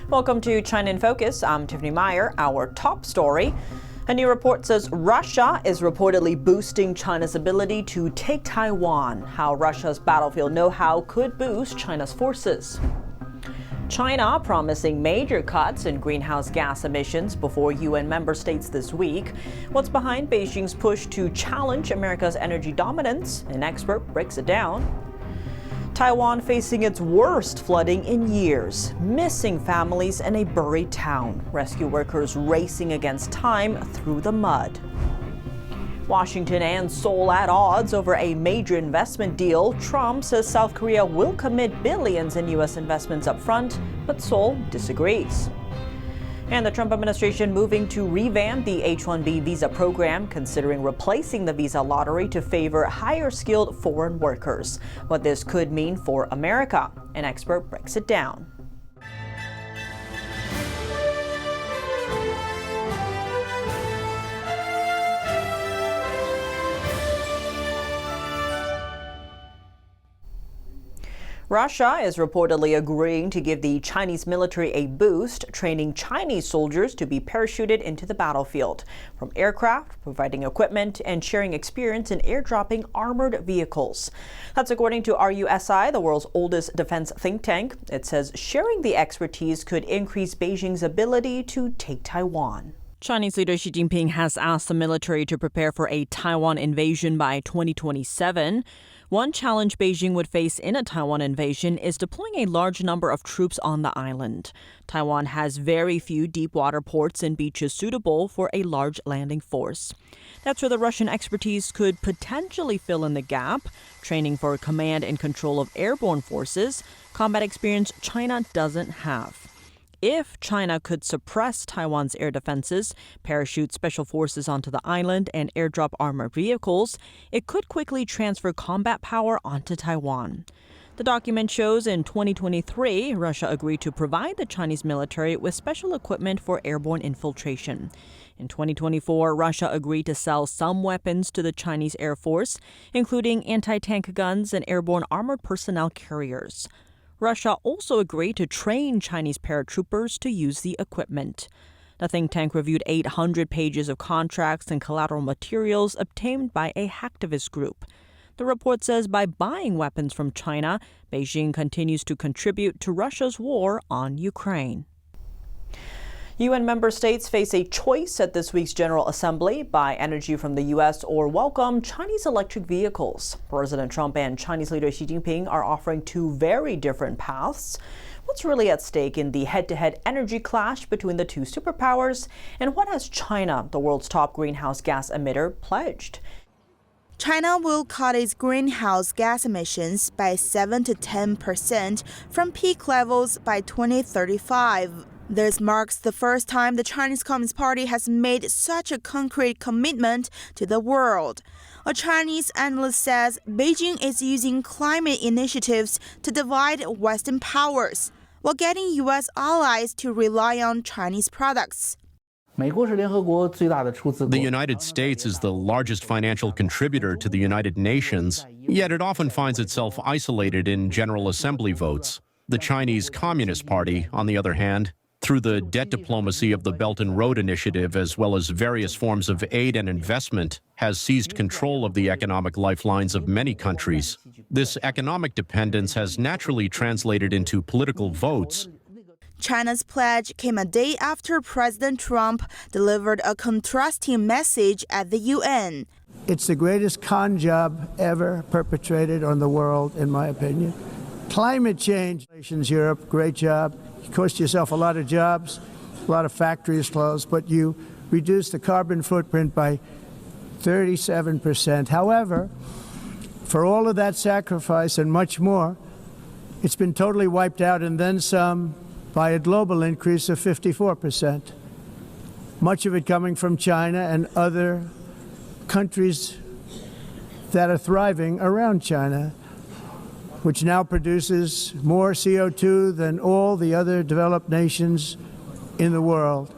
Welcome to China in Focus. I'm Tiffany Meyer. Our top story. A new report says Russia is reportedly boosting China's ability to take Taiwan. How Russia's battlefield know-how could boost China's forces. China promising major cuts in greenhouse gas emissions before UN member states this week. What's behind Beijing's push to challenge America's energy dominance? An expert breaks it down. Taiwan facing its worst flooding in years. Missing families in a buried town. Rescue workers racing against time through the mud. Washington and Seoul at odds over a major investment deal. Trump says South Korea will commit billions in U.S. investments up front, but Seoul disagrees. And the Trump administration moving to revamp the H-1B visa program, considering replacing the visa lottery to favor higher-skilled foreign workers. What this could mean for America. An expert breaks it down. Russia is reportedly agreeing to give the Chinese military a boost, training Chinese soldiers to be parachuted into the battlefield. From aircraft, providing equipment, and sharing experience in airdropping armored vehicles. That's according to RUSI, the world's oldest defense think tank. It says sharing the expertise could increase Beijing's ability to take Taiwan. Chinese leader Xi Jinping has asked the military to prepare for a Taiwan invasion by 2027. One challenge Beijing would face in a Taiwan invasion is deploying a large number of troops on the island. Taiwan has very few deep water ports and beaches suitable for a large landing force. That's where the Russian expertise could potentially fill in the gap. Training for command and control of airborne forces, combat experience China doesn't have. If China could suppress Taiwan's air defenses, parachute special forces onto the island, and airdrop armored vehicles, it could quickly transfer combat power onto Taiwan. The document shows in 2023, Russia agreed to provide the Chinese military with special equipment for airborne infiltration. In 2024, Russia agreed to sell some weapons to the Chinese Air Force, including anti-tank guns and airborne armored personnel carriers. Russia also agreed to train Chinese paratroopers to use the equipment. The think tank reviewed 800 pages of contracts and collateral materials obtained by a hacktivist group. The report says by buying weapons from China, Beijing continues to contribute to Russia's war on Ukraine. UN member states face a choice at this week's General Assembly: buy energy from the U.S. or welcome Chinese electric vehicles. President Trump and Chinese leader Xi Jinping are offering two very different paths. What's really at stake in the head-to-head energy clash between the two superpowers? And what has China, the world's top greenhouse gas emitter, pledged? China will cut its greenhouse gas emissions by 7 to 10% from peak levels by 2035. This marks the first time the Chinese Communist Party has made such a concrete commitment to the world. A Chinese analyst says Beijing is using climate initiatives to divide Western powers, while getting U.S. allies to rely on Chinese products. The United States is the largest financial contributor to the United Nations, yet it often finds itself isolated in General Assembly votes. The Chinese Communist Party, on the other hand, through the debt diplomacy of the Belt and Road Initiative, as well as various forms of aid and investment, has seized control of the economic lifelines of many countries. This economic dependence has naturally translated into political votes. China's pledge came a day after President Trump delivered a contrasting message at the UN. It's the greatest con job ever perpetrated on the world, in my opinion. Climate change. Europe, great job. You cost yourself a lot of jobs, a lot of factories closed, but you reduce the carbon footprint by 37%. However, for all of that sacrifice and much more, it's been totally wiped out and then some by a global increase of 54%. Much of it coming from China and other countries that are thriving around China, which now produces more CO2 than all the other developed nations in the world.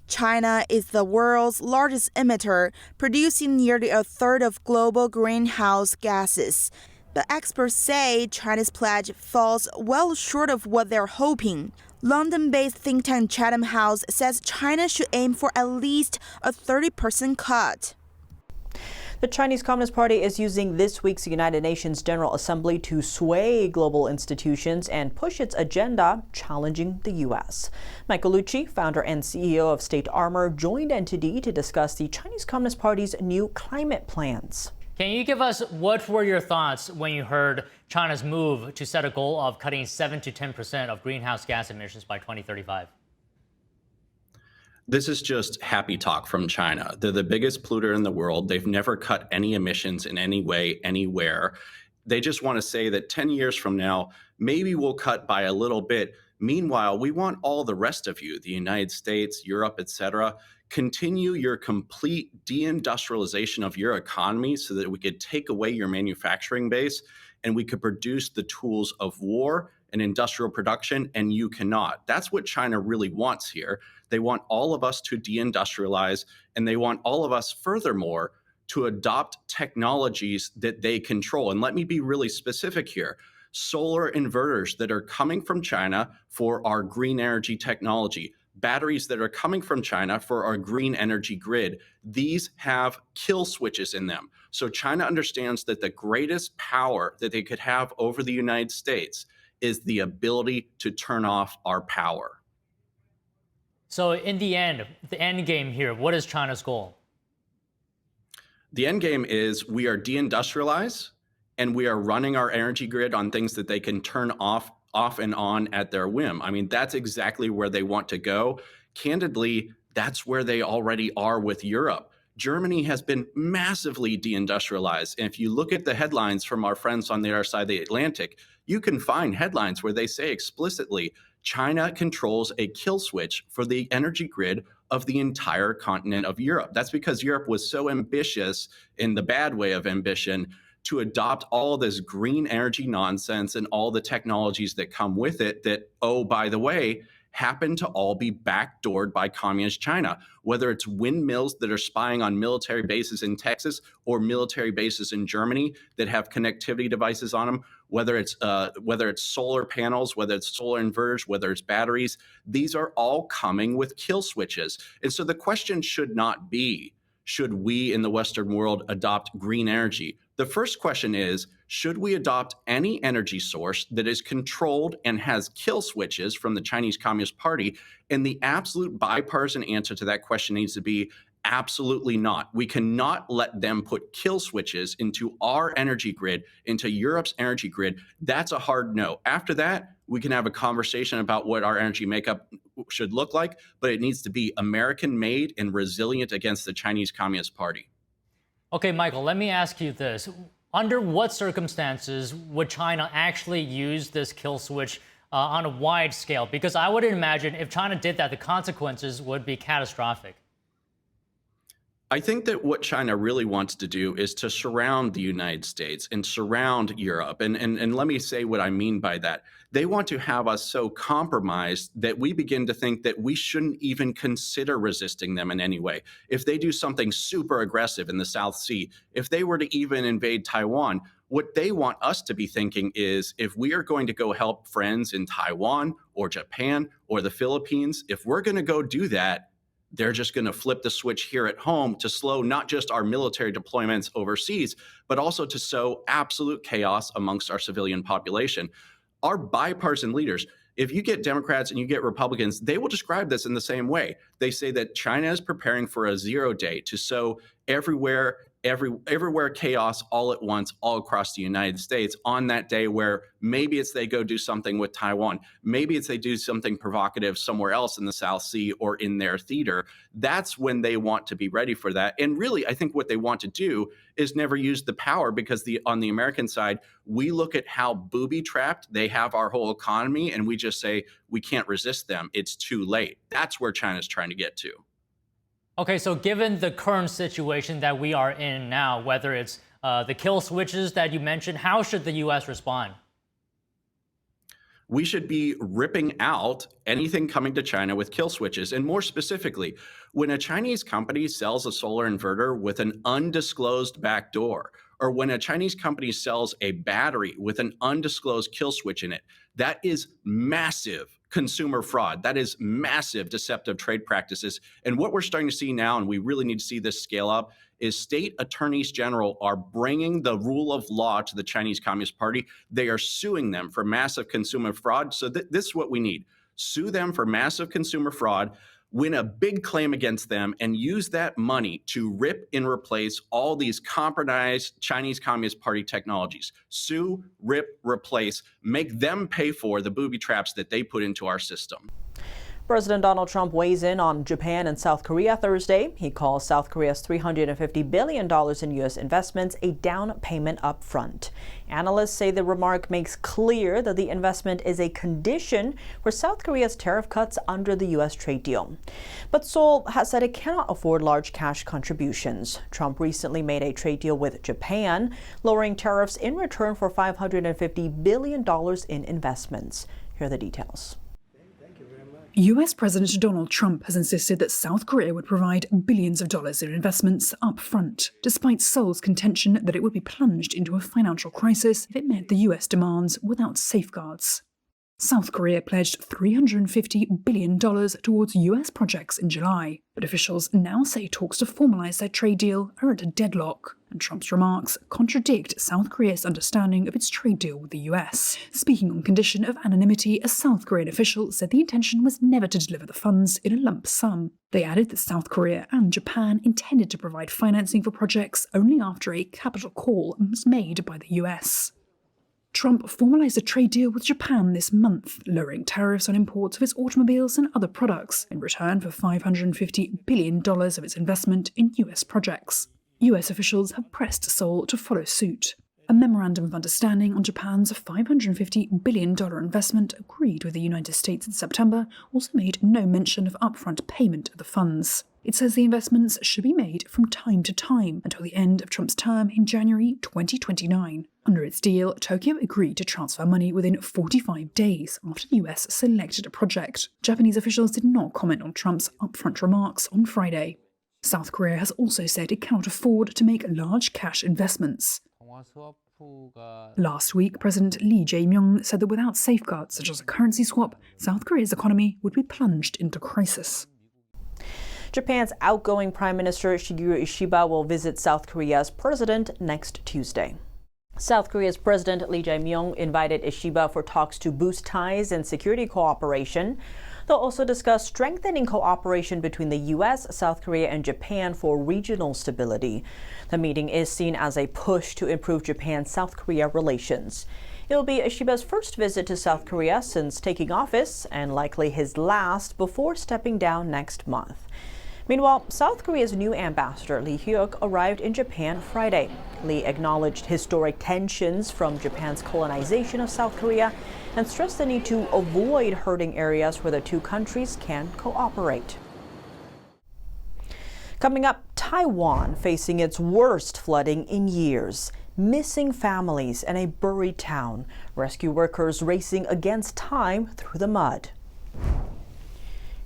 China is the world's largest emitter, producing nearly a third of global greenhouse gases. But experts say China's pledge falls well short of what they're hoping. London-based think tank Chatham House says China should aim for at least a 30% cut. The Chinese Communist Party is using this week's United Nations General Assembly to sway global institutions and push its agenda, challenging the U.S. Michael Lucci, founder and CEO of State Armor, joined NTD to discuss the Chinese Communist Party's new climate plans. Can you give us what were your thoughts when you heard China's move to set a goal of cutting 7 to 10% of greenhouse gas emissions by 2035? This is just happy talk from China. They're the biggest polluter in the world. They've never cut any emissions in any way, anywhere. They just want to say that 10 years from now, maybe we'll cut by a little bit. Meanwhile, we want all the rest of you, the United States, Europe, etc., continue your complete deindustrialization of your economy so that we could take away your manufacturing base and we could produce the tools of war and industrial production, and you cannot. That's what China really wants here. They want all of us to deindustrialize, and they want all of us, furthermore, to adopt technologies that they control. And let me be really specific here. Solar inverters that are coming from China for our green energy technology, batteries that are coming from China for our green energy grid, these have kill switches in them. So China understands that the greatest power that they could have over the United States is the ability to turn off our power. So in the end game here, what is China's goal? The end game is we are deindustrialized and we are running our energy grid on things that they can turn off and on at their whim. I mean, that's exactly where they want to go. Candidly, that's where they already are with Europe. Germany has been massively deindustrialized. And if you look at the headlines from our friends on the other side of the Atlantic, you can find headlines where they say explicitly, China controls a kill switch for the energy grid of the entire continent of Europe. That's because Europe was so ambitious, in the bad way of ambition, to adopt all this green energy nonsense and all the technologies that come with it that, oh, by the way, happen to all be backdoored by communist China, whether it's windmills that are spying on military bases in Texas or military bases in Germany that have connectivity devices on them, whether it's solar panels, whether it's solar inverters, whether it's batteries. These are all coming with kill switches. And so the question should not be, should we in the Western world adopt green energy? The first question is, should we adopt any energy source that is controlled and has kill switches from the Chinese Communist Party? And the absolute bipartisan answer to that question needs to be absolutely not. We cannot let them put kill switches into our energy grid, into Europe's energy grid. That's a hard no. After that, we can have a conversation about what our energy makeup should look like, but it needs to be American-made and resilient against the Chinese Communist Party. Okay, Michael, let me ask you this. Under what circumstances would China actually use this kill switch on a wide scale? Because I would imagine if China did that, the consequences would be catastrophic. I think that what China really wants to do is to surround the United States and surround Europe. And let me say what I mean by that. They want to have us so compromised that we begin to think that we shouldn't even consider resisting them in any way. If they do something super aggressive in the South Sea, if they were to even invade Taiwan, what they want us to be thinking is, if we are going to go help friends in Taiwan or Japan or the Philippines, if we're going to go do that, they're just going to flip the switch here at home to slow not just our military deployments overseas, but also to sow absolute chaos amongst our civilian population. Our bipartisan leaders, if you get Democrats and you get Republicans, they will describe this in the same way. They say that China is preparing for a 0 day to sow everywhere chaos all at once, all across the United States on that day where maybe it's they go do something with Taiwan. Maybe it's they do something provocative somewhere else in the South Sea or in their theater. That's when they want to be ready for that. And really, I think what they want to do is never use the power, because on the American side, we look at how booby-trapped they have our whole economy and we just say, we can't resist them. It's too late. That's where China's trying to get to. Okay, so given the current situation that we are in now, whether it's the kill switches that you mentioned, how should the U.S. respond? We should be ripping out anything coming to China with kill switches. And more specifically, when a Chinese company sells a solar inverter with an undisclosed backdoor, or when a Chinese company sells a battery with an undisclosed kill switch in it, that is massive consumer fraud. That is massive deceptive trade practices. And what we're starting to see now, and we really need to see this scale up, is state attorneys general are bringing the rule of law to the Chinese Communist Party. They are suing them for massive consumer fraud. So this is what we need. Sue them for massive consumer fraud, win a big claim against them, and use that money to rip and replace all these compromised Chinese Communist Party technologies. Sue, rip, replace, make them pay for the booby traps that they put into our system. President Donald Trump weighs in on Japan and South Korea Thursday. He calls South Korea's $350 billion in U.S. investments a down payment up front. Analysts say the remark makes clear that the investment is a condition for South Korea's tariff cuts under the U.S. trade deal. But Seoul has said it cannot afford large cash contributions. Trump recently made a trade deal with Japan, lowering tariffs in return for $550 billion in investments. Here are the details. US President Donald Trump has insisted that South Korea would provide billions of dollars in investments up front, despite Seoul's contention that it would be plunged into a financial crisis if it met the US demands without safeguards. South Korea pledged $350 billion towards US projects in July, but officials now say talks to formalize their trade deal are at a deadlock, and Trump's remarks contradict South Korea's understanding of its trade deal with the US. Speaking on condition of anonymity, a South Korean official said the intention was never to deliver the funds in a lump sum. They added that South Korea and Japan intended to provide financing for projects only after a capital call was made by the US. Trump formalized a trade deal with Japan this month, lowering tariffs on imports of its automobiles and other products in return for $550 billion of its investment in US projects. US officials have pressed Seoul to follow suit. A memorandum of understanding on Japan's $550 billion investment agreed with the United States in September also made no mention of upfront payment of the funds. It says the investments should be made from time to time until the end of Trump's term in January 2029. Under its deal, Tokyo agreed to transfer money within 45 days after the US selected a project. Japanese officials did not comment on Trump's upfront remarks on Friday. South Korea has also said it cannot afford to make large cash investments. Last week, President Lee Jae-myung said that without safeguards such as a currency swap, South Korea's economy would be plunged into crisis. Japan's outgoing Prime Minister Shigeru Ishiba will visit South Korea's president next Tuesday. South Korea's President Lee Jae-myung invited Ishiba for talks to boost ties and security cooperation. They'll also discuss strengthening cooperation between the U.S., South Korea, and Japan for regional stability. The meeting is seen as a push to improve Japan-South Korea relations. It will be Ishiba's first visit to South Korea since taking office, and likely his last before stepping down next month. Meanwhile, South Korea's new ambassador Lee Hyuk arrived in Japan Friday. Lee acknowledged historic tensions from Japan's colonization of South Korea and stressed the need to avoid hurting areas where the two countries can cooperate. Coming up, Taiwan facing its worst flooding in years. Missing families and a buried town. Rescue workers racing against time through the mud.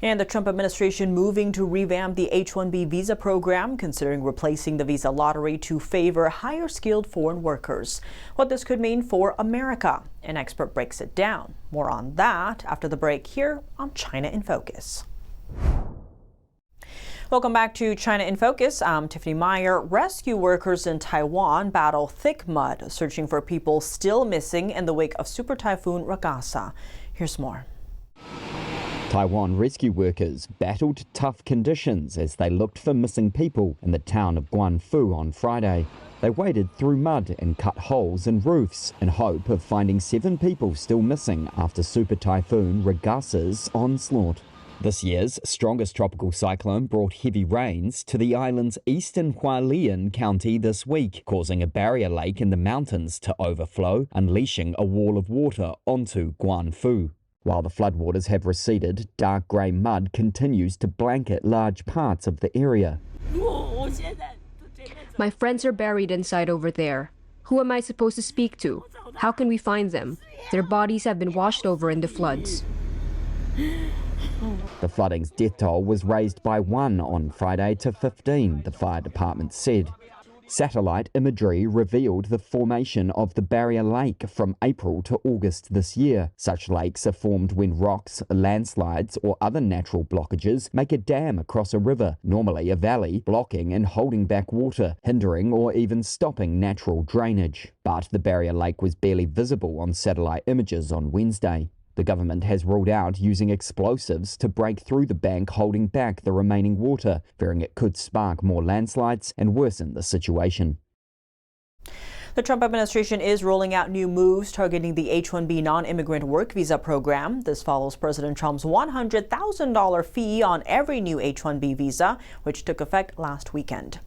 And the Trump administration moving to revamp the H-1B visa program, considering replacing the visa lottery to favor higher-skilled foreign workers. What this could mean for America. An expert breaks it down. More on that after the break here on China in Focus. Welcome back to China in Focus. I'm Tiffany Meyer. Rescue workers in Taiwan battle thick mud, searching for people still missing in the wake of Super Typhoon Ragasa. Here's more. Taiwan rescue workers battled tough conditions as they looked for missing people in the town of Guanfu on Friday. They waded through mud and cut holes in roofs in hope of finding 7 people still missing after Super Typhoon Ragasa's onslaught. This year's strongest tropical cyclone brought heavy rains to the island's eastern Hualien county this week, causing a barrier lake in the mountains to overflow, unleashing a wall of water onto Guanfu. While the floodwaters have receded, dark grey mud continues to blanket large parts of the area. My friends are buried inside over there. Who am I supposed to speak to? How can we find them? Their bodies have been washed over in the floods. The flooding's death toll was raised by 1 on Friday to 15, the fire department said. Satellite imagery revealed the formation of the Barrier Lake from April to August this year. Such lakes are formed when rocks, landslides, or other natural blockages make a dam across a river, normally a valley, blocking and holding back water, hindering or even stopping natural drainage. But the Barrier Lake was barely visible on satellite images on Wednesday. The government has ruled out using explosives to break through the bank holding back the remaining water, fearing it could spark more landslides and worsen the situation. The Trump administration is rolling out new moves targeting the H-1B non-immigrant work visa program. This follows President Trump's $100,000 fee on every new H-1B visa, which took effect last weekend.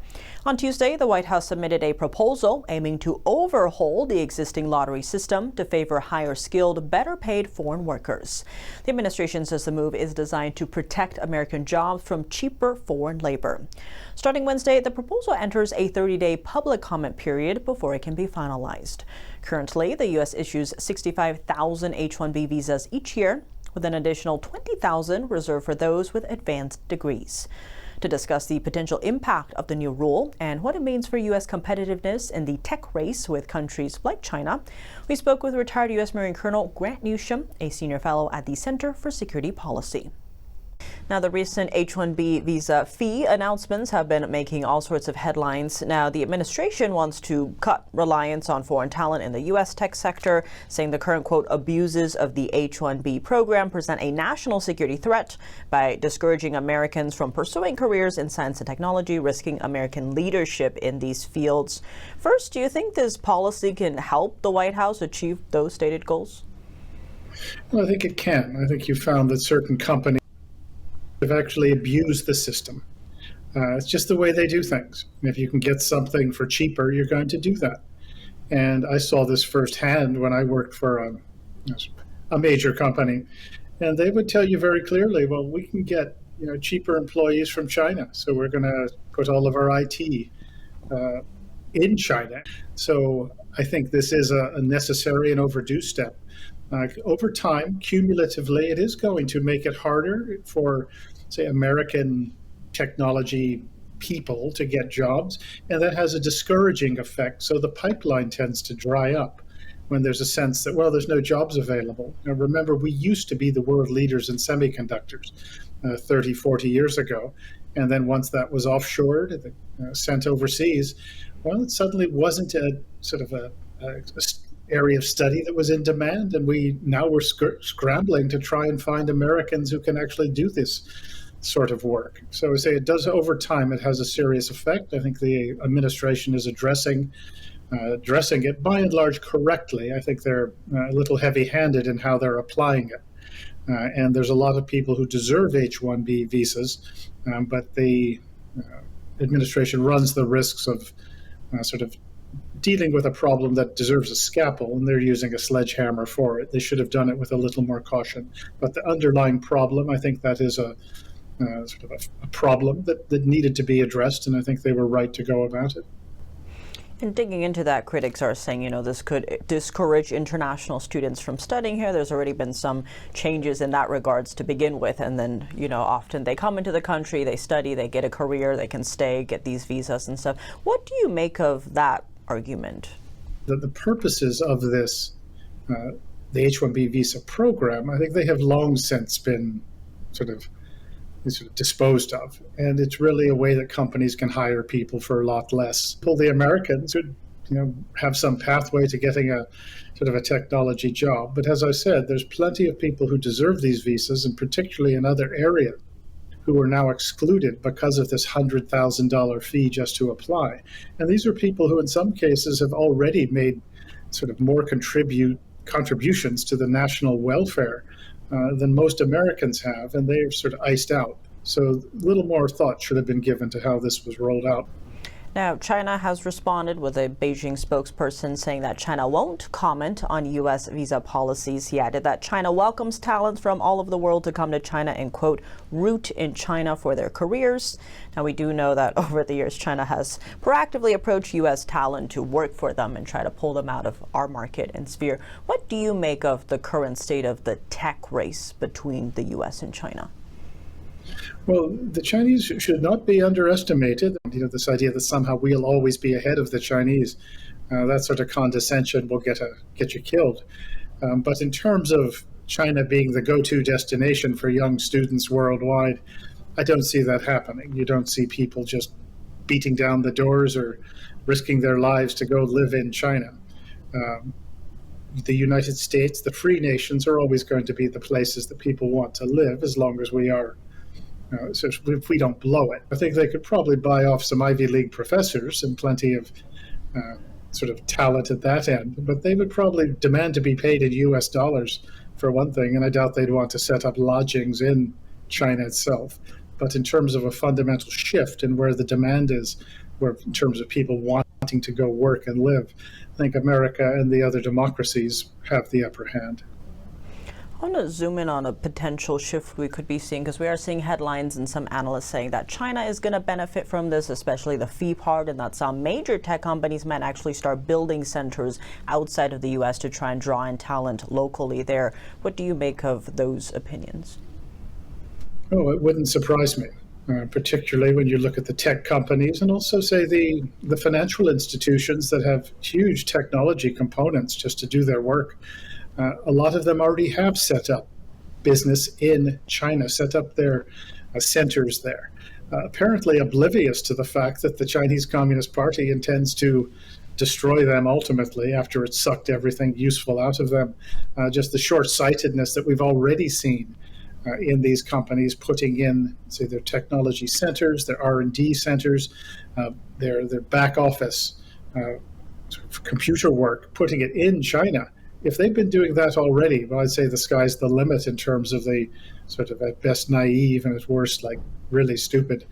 On Tuesday, the White House submitted a proposal aiming to overhaul the existing lottery system to favor higher-skilled, better-paid foreign workers. The administration says the move is designed to protect American jobs from cheaper foreign labor. Starting Wednesday, the proposal enters a 30-day public comment period before it can be finalized. Currently, the U.S. issues 65,000 H-1B visas each year, with an additional 20,000 reserved for those with advanced degrees. To discuss the potential impact of the new rule and what it means for U.S. competitiveness in the tech race with countries like China, we spoke with retired U.S. Marine Colonel Grant Newsham, a senior fellow at the Center for Security Policy. Now, the recent H-1B visa fee announcements have been making all sorts of headlines. Now, the administration wants to cut reliance on foreign talent in the U.S. tech sector, saying the current, quote, abuses of the H-1B program present a national security threat by discouraging Americans from pursuing careers in science and technology, risking American leadership in these fields. First, do you think this policy can help the White House achieve those stated goals? Well, I think it can. I think you found that certain companies have actually abused the system. It's just the way they do things. If you can get something for cheaper, you're going to do that. And I saw this firsthand when I worked for a major company, and they would tell you very clearly, well, we can get cheaper employees from China, so we're going to put all of our IT in China. So I think this is a necessary and overdue step. Over time, cumulatively, it is going to make it harder for, say, American technology people to get jobs, and that has a discouraging effect. So the pipeline tends to dry up when there's a sense that, well, there's no jobs available. Now, remember, we used to be the world leaders in semiconductors 30, 40 years ago, and then once that was offshored, sent overseas, well, it suddenly wasn't a sort of a area of study that was in demand, and we're scrambling to try and find Americans who can actually do this sort of work. So I say it does over time. It has a serious effect. I think the administration is addressing it by and large correctly. I think they're a little heavy-handed in how they're applying it. And there's a lot of people who deserve H-1B visas, but the administration runs the risks of sort of dealing with a problem that deserves a scalpel, and they're using a sledgehammer for it. They should have done it with a little more caution. But the underlying problem, I think that is sort of a problem that needed to be addressed, and I think they were right to go about it. And digging into that, critics are saying, this could discourage international students from studying here. There's already been some changes in that regards to begin with. And then, often they come into the country, they study, they get a career, they can stay, get these visas and stuff. What do you make of that argument? The purposes of this, the H-1B visa program, I think they have long since been sort of disposed of. And it's really a way that companies can hire people for a lot less. The Americans would have some pathway to getting a sort of a technology job. But as I said, there's plenty of people who deserve these visas, and particularly in other areas, who are now excluded because of this $100,000 fee just to apply. And these are people who in some cases have already made sort of more contributions to the national welfare than most Americans have, and they're sort of iced out. So a little more thought should have been given to how this was rolled out. Now, China has responded with a Beijing spokesperson saying that China won't comment on U.S. visa policies. He added that China welcomes talents from all over the world to come to China and, quote, root in China for their careers. Now, we do know that over the years, China has proactively approached U.S. talent to work for them and try to pull them out of our market and sphere. What do you make of the current state of the tech race between the U.S. and China? Well, the Chinese should not be underestimated. This idea that somehow we'll always be ahead of the Chinese, that sort of condescension will get you killed. But in terms of China being the go-to destination for young students worldwide, I don't see that happening. You don't see people just beating down the doors or risking their lives to go live in China. The United States, the free nations, are always going to be the places that people want to live as long as we are. So if we don't blow it, I think they could probably buy off some Ivy League professors and plenty of sort of talent at that end, but they would probably demand to be paid in US dollars for one thing, and I doubt they'd want to set up lodgings in China itself. But in terms of a fundamental shift in where the demand is, where in terms of people wanting to go work and live, I think America and the other democracies have the upper hand. I want to zoom in on a potential shift we could be seeing, because we are seeing headlines and some analysts saying that China is going to benefit from this, especially the fee part, and that some major tech companies might actually start building centers outside of the U.S. to try and draw in talent locally there. What do you make of those opinions? Oh, it wouldn't surprise me, particularly when you look at the tech companies and also, say, the financial institutions that have huge technology components just to do their work. A lot of them already have set up business in China, set up their centers there, apparently oblivious to the fact that the Chinese Communist Party intends to destroy them ultimately after it's sucked everything useful out of them. Just the short-sightedness that we've already seen in these companies putting in, say, their technology centers, their R&D centers, their back office sort of computer work, putting it in China. If they've been doing that already, well, I'd say the sky's the limit in terms of the sort of at best naive and at worst like really stupid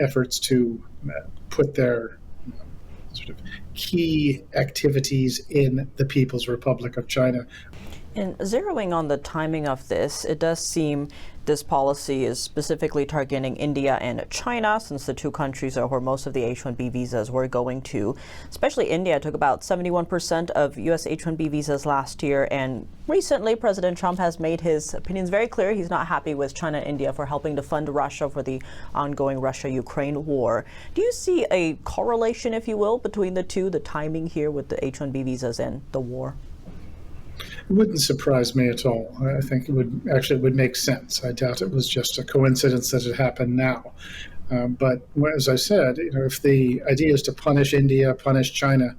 efforts to put their sort of key activities in the People's Republic of China. And zeroing on the timing of this, it does seem this policy is specifically targeting India and China, since the two countries are where most of the H-1B visas were going to. Especially India took about 71% of U.S. H-1B visas last year, and recently President Trump has made his opinions very clear. He's not happy with China and India for helping to fund Russia for the ongoing Russia-Ukraine war. Do you see a correlation, if you will, between the two, the timing here with the H-1B visas and the war? It wouldn't surprise me at all. I think it would make sense. I doubt it was just a coincidence that it happened now. But as I said, if the idea is to punish India, punish China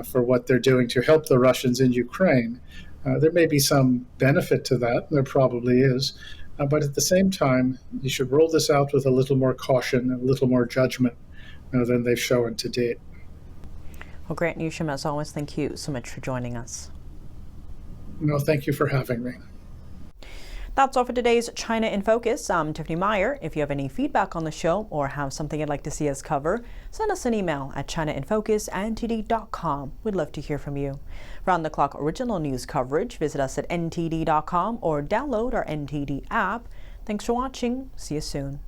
for what they're doing to help the Russians in Ukraine, there may be some benefit to that. There probably is. But at the same time, you should roll this out with a little more caution, a little more judgment than they've shown to date. Well, Grant Newsham, as always, thank you so much for joining us. No, thank you for having me. That's all for today's China in Focus. I'm Tiffany Meyer. If you have any feedback on the show or have something you'd like to see us cover, send us an email at chinainfocus@ntd.com. We'd love to hear from you. Round-the-clock original news coverage, visit us at ntd.com or download our NTD app. Thanks for watching. See you soon.